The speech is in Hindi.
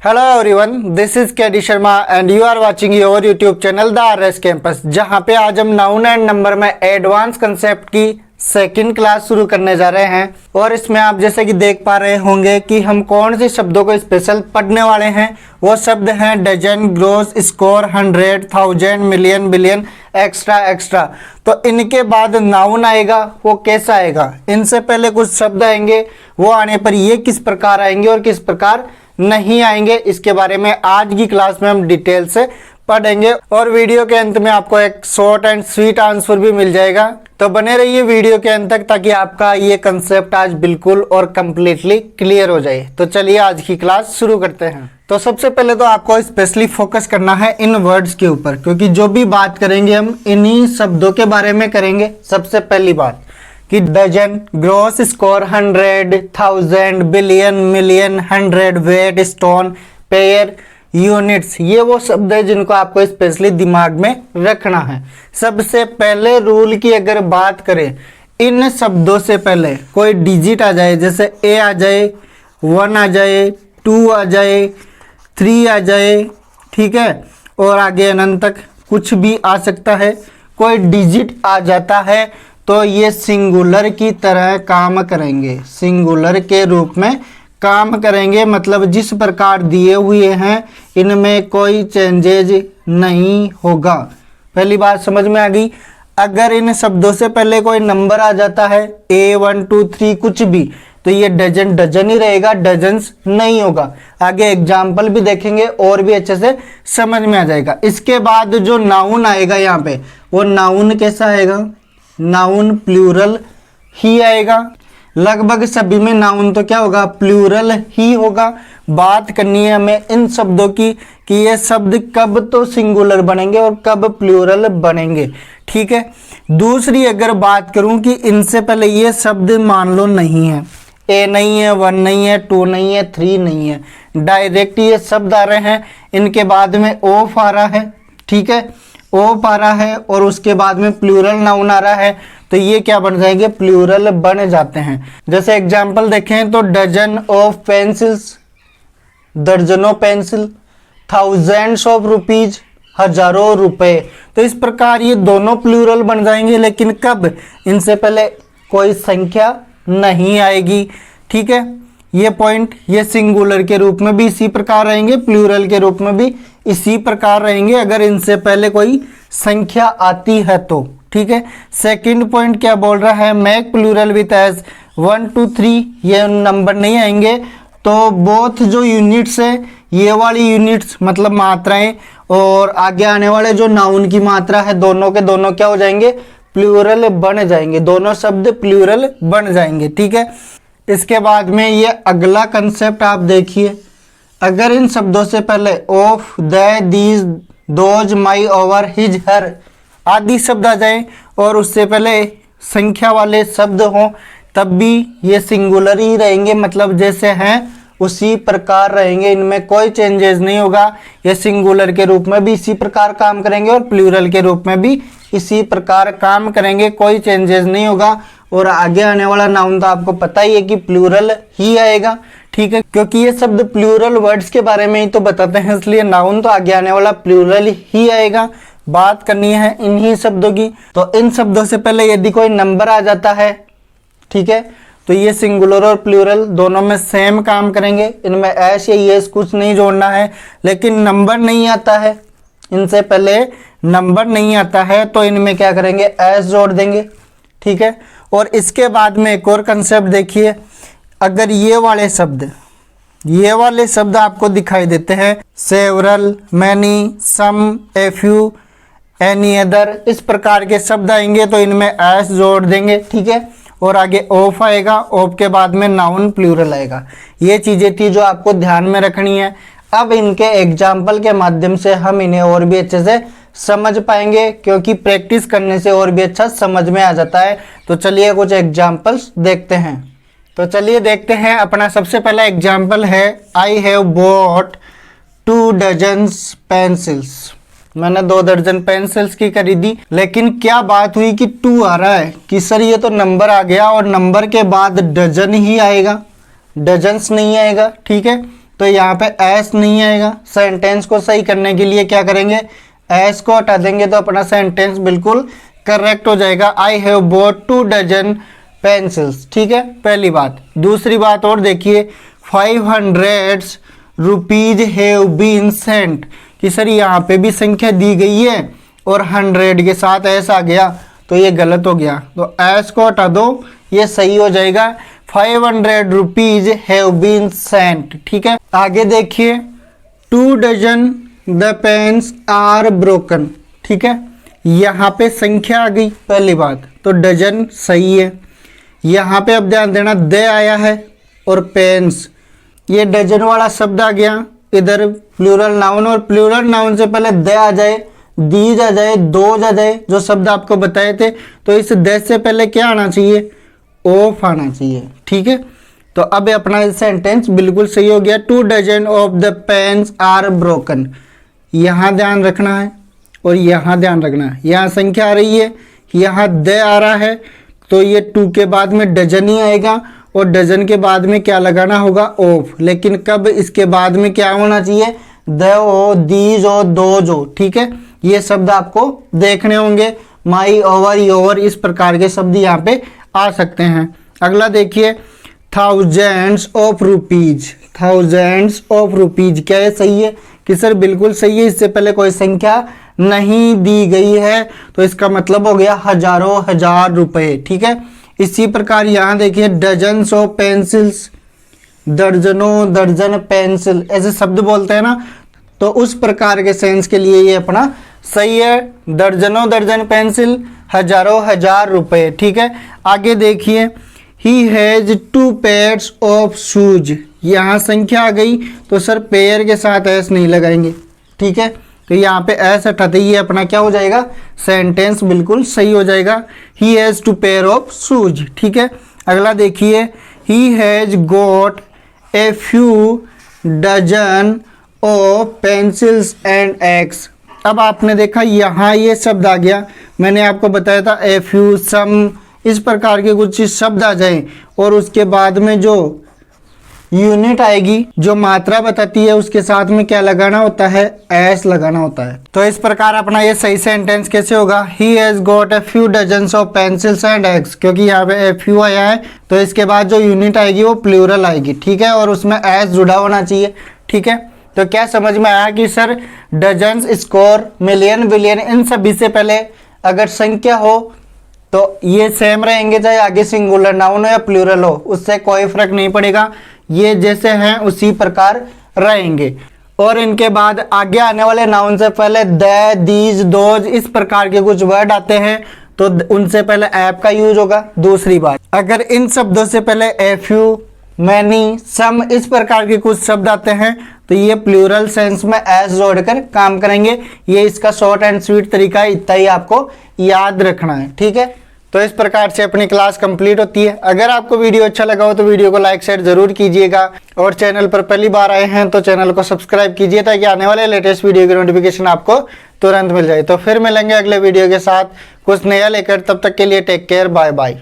Hello everyone, this is KD Sharma and you are watching your YouTube channel the RS campus, जहां पे आज हम नाउन एंड नंबर में एडवांस कंसेप्ट की सेकंड क्लास शुरू करने जा रहे हैं। और इसमें आप जैसे कि देख पा रहे होंगे कि हम कौन से शब्दों को स्पेशल पढ़ने वाले हैं। वो शब्द हैं dozen, gross, score, 100, 1000, million, billion, extra extra. तो इनके बाद नाउन आएगा, वो कैसा आएगा। इनसे पहले कुछ शब्द आएंगे, वो आने पर ये किस प्रकार आएंगे और किस प्रकार नहीं आएंगे, इसके बारे में आज की क्लास में हम डिटेल से पढ़ेंगे। और वीडियो के अंत में आपको एक शॉर्ट एंड स्वीट आंसर भी मिल जाएगा। तो बने रहिए वीडियो के अंत तक ताकि आपका ये कंसेप्ट आज बिल्कुल और कंप्लीटली क्लियर हो जाए। तो चलिए आज की क्लास शुरू करते हैं। तो सबसे पहले तो आपको स्पेशली फोकस करना है इन वर्ड्स के ऊपर, क्योंकि जो भी बात करेंगे हम इन्हीं शब्दों के बारे में करेंगे। सबसे पहली बात कि dozen, gross, score, 100, 1000, billion, million, 100, weight, stone, pair, units, ये वो शब्द है जिनको आपको स्पेशली दिमाग में रखना है। सबसे पहले रूल की अगर बात करें, इन शब्दों से पहले कोई डिजिट आ जाए, जैसे ए आ जाए, 1 आ जाए, 2 आ जाए, 3 आ जाए, ठीक है, और आगे अनंत तक कुछ भी आ सकता है। कोई डिजिट आ जाता है तो ये सिंगुलर की तरह काम करेंगे, सिंगुलर के रूप में काम करेंगे। मतलब जिस प्रकार दिए हुए हैं इनमें कोई चेंजेज नहीं होगा। पहली बात समझ में आ गई। अगर इन शब्दों से पहले कोई नंबर आ जाता है, A 1 2 3 कुछ भी, तो ये डजन डजन ही रहेगा, डजन्स नहीं होगा। आगे एग्जाम्पल भी देखेंगे और भी अच्छे से समझ में आ जाएगा। इसके बाद जो नाउन आएगा यहाँ पे, वो नाउन कैसा आएगा, नाउन प्लूरल ही आएगा। लगभग सभी में नाउन तो क्या होगा, प्लूरल ही होगा। बात करनी है हमें इन शब्दों की कि ये शब्द कब तो सिंगुलर बनेंगे और कब प्लूरल बनेंगे, ठीक है। दूसरी अगर बात करूं कि इनसे पहले ये शब्द मान लो नहीं है, ए नहीं है, 1 नहीं है, 2 नहीं है, 3 नहीं है, डायरेक्ट ये शब्द आ रहे हैं। इनके बाद में ऑफ आ रहा है, ठीक है, ऑफ आ रहा है, और उसके बाद में प्लूरल नाउन आ रहा है, तो ये क्या बन जाएंगे, प्लूरल बन जाते हैं। जैसे एग्जांपल देखें तो डजन ऑफ पेंसिल्स, दर्जनों पेंसिल, थाउजेंड्स ऑफ रुपीज, हजारों रुपए। तो इस प्रकार ये दोनों प्लूरल बन जाएंगे, लेकिन कब, इनसे पहले कोई संख्या नहीं आएगी, ठीक है। ये पॉइंट, ये सिंगुलर के रूप में भी इसी प्रकार रहेंगे, प्लूरल के रूप में भी इसी प्रकार रहेंगे अगर इनसे पहले कोई संख्या आती है तो, ठीक है। सेकंड पॉइंट क्या बोल रहा है, मेक प्लूरल विथ एज 1 2 3, ये नंबर नहीं आएंगे। तो बोथ जो यूनिट्स है, ये वाली यूनिट्स मतलब मात्राएं, और आगे आने वाले जो नाउन की मात्रा है, दोनों के दोनों क्या हो जाएंगे, प्लूरल बन जाएंगे, दोनों शब्द प्लूरल बन जाएंगे, ठीक है। इसके बाद में ये अगला कंसेप्ट आप देखिए, अगर इन शब्दों से पहले of, the, these, those, my, over, his, her आदि शब्द आ जाए और उससे पहले संख्या वाले शब्द हों, तब भी ये सिंगुलर ही रहेंगे, मतलब जैसे हैं उसी प्रकार रहेंगे, इनमें कोई चेंजेस नहीं होगा। ये सिंगुलर के रूप में भी इसी प्रकार काम करेंगे और प्लूरल के रूप में भी इसी प्रकार काम करेंगे, कोई चेंजेस नहीं होगा। और आगे आने वाला नाउन तो आपको पता ही है कि प्लूरल ही आएगा, ठीक है, क्योंकि ये शब्द प्लूरल वर्ड्स के बारे में ही तो बताते हैं, इसलिए नाउन तो आगे आने वाला प्लूरल ही आएगा। बात करनी है इन्हीं शब्दों की, तो इन शब्दों से पहले यदि कोई नंबर आ जाता है, ठीक है, तो ये सिंगुलर और प्लूरल दोनों में सेम काम करेंगे, इनमें एस या येस कुछ नहीं जोड़ना है। लेकिन नंबर नहीं आता है, इनसे पहले नंबर नहीं आता है, तो इनमें क्या करेंगे, एस जोड़ देंगे, ठीक है। और इसके बाद में एक और कंसेप्ट देखिए, अगर ये वाले शब्द आपको दिखाई देते हैं, several, many, some, a few, any other, इस प्रकार के शब्द आएंगे तो इनमें एस जोड़ देंगे, ठीक है। और आगे ऑफ आएगा, ऑफ के बाद में नाउन प्लूरल आएगा। ये चीजें थी जो आपको ध्यान में रखनी है। अब इनके एग्जाम्पल के माध्यम से हम इन्हें और भी अच्छे से समझ पाएंगे, क्योंकि प्रैक्टिस करने से और भी अच्छा समझ में आ जाता है। तो चलिए कुछ एग्जाम्पल्स देखते हैं। तो चलिए देखते हैं। अपना सबसे पहला एग्जाम्पल है, आई हैव बॉट 2 डजन्स पेंसिल्स। मैंने 2 दर्जन पेंसिल्स की खरीदी, लेकिन क्या बात हुई कि 2 आ रहा है कि सर ये तो नंबर आ गया और नंबर के बाद डजन ही आएगा, डजन्स नहीं आएगा, ठीक है। तो यहाँ पे एस नहीं आएगा। सेंटेंस को सही करने के लिए क्या करेंगे, एस को हटा देंगे तो अपना सेंटेंस बिल्कुल करेक्ट हो जाएगा। I have bought 2 dozen pencils, ठीक है, पहली बात। दूसरी बात और देखिए, 500 रुपीज हैव बीन सेंट, कि सर यहाँ पे भी संख्या दी गई है और 100 के साथ एस आ गया तो ये गलत हो गया, तो एस को हटा दो, ये सही हो जाएगा। 500 रुपीज हैव बीन सेंट, ठीक है। आगे देखिए, 2 dozen the pens are broken, ठीक है, यहाँ पे संख्या आ गई पहली बात, तो डजन सही है। यहाँ पे अब ध्यान देना, दे आया है और पेन्स, ये डजन वाला शब्द आ गया, इधर प्लूरल नाउन, और प्लूरल नाउन से पहले दे आ जाए, दीज आ जाए, दोज आ जाए, जो शब्द आपको बताए थे, तो इस दे से पहले क्या आना चाहिए, ऑफ आना चाहिए, ठीक है। तो अब अपना सेंटेंस बिल्कुल सही हो गया। 2 dozen of the pens are broken, यहाँ ध्यान रखना है और यहाँ ध्यान रखना है। यहाँ संख्या आ रही है, यहाँ दे आ रहा है, तो ये 2 के बाद में डजन ही आएगा और डजन के बाद में क्या लगाना होगा, ऑफ। लेकिन कब इसके बाद में क्या होना चाहिए, द हो, दीज हो, दोज हो, ठीक है। ये शब्द आपको देखने होंगे, माई, ओवर, योर, इस प्रकार के शब्द यहाँ पे आ सकते हैं। अगला देखिए, thousands of rupees, thousands of rupees, क्या ये सही है, कि सर बिल्कुल सही है, इससे पहले कोई संख्या नहीं दी गई है, तो इसका मतलब हो गया हजारों हजार रुपए, ठीक है। इसी प्रकार यहाँ देखिए, डजन्स ऑफ पेंसिल्स, दर्जनों दर्जन पेंसिल, ऐसे शब्द बोलते हैं ना, तो उस प्रकार के सेंस के लिए ये अपना सही है। दर्जनों दर्जन पेंसिल, हजारों हजार रुपए, ठीक है। आगे देखिए, he has 2 pairs of shoes, यहाँ संख्या आ गई, तो सर पेयर के साथ एस नहीं लगाएंगे, ठीक है। तो यहाँ पे एस हटाते ही अपना क्या हो जाएगा, सेंटेंस बिल्कुल सही हो जाएगा। He has 2 pair of shoes, ठीक है। अगला देखिए, he has got a few dozen of pencils and x. अब आपने देखा यहाँ ये शब्द आ गया, मैंने आपको बताया था ए फ्यू, सम, इस प्रकार के कुछ शब्द आ जाएं और उसके बाद में जो यूनिट आएगी, जो मात्रा बताती है, उसके साथ में क्या लगाना होता है, एस लगाना होता है। तो इस प्रकार अपना ये सही सेंटेंस कैसे होगा, ही has got a few dozens of pencils and x, क्योंकि यहाँ पे ए फ्यू आया है, तो इसके बाद जो यूनिट आएगी वो प्लूरल आएगी, ठीक है, और उसमें एस जुड़ा होना चाहिए, ठीक है। तो क्या समझ में आया कि sir dozens, score, million, billion, इन सभी से पहले अगर संख्या हो तो ये सेम रहेंगे, चाहे आगे सिंगुलर नाउन हो या प्लूरल हो, उससे कोई फर्क नहीं पड़ेगा, ये जैसे हैं उसी प्रकार रहेंगे। और इनके बाद आगे आने वाले नाउन से पहले द, दीज, दोज, इस प्रकार के कुछ वर्ड आते हैं, तो उनसे पहले ऐप का यूज होगा। दूसरी बात, अगर इन शब्दों से पहले ए फ्यू, मैनी, सम, इस प्रकार के कुछ शब्द आते हैं, तो ये प्लूरल सेंस में एस जोड़कर काम करेंगे। ये इसका शॉर्ट एंड स्वीट तरीका है, इतना ही आपको याद रखना है, ठीक है। तो इस प्रकार से अपनी क्लास कंप्लीट होती है। अगर आपको वीडियो अच्छा लगा हो तो वीडियो को लाइक शेयर जरूर कीजिएगा, और चैनल पर पहली बार आए हैं तो चैनल को सब्सक्राइब कीजिए, ताकि आने वाले लेटेस्ट वीडियो की नोटिफिकेशन आपको तुरंत मिल जाए। तो फिर मिलेंगे अगले वीडियो के साथ कुछ नया लेकर, तब तक के लिए टेक केयर, बाय बाय।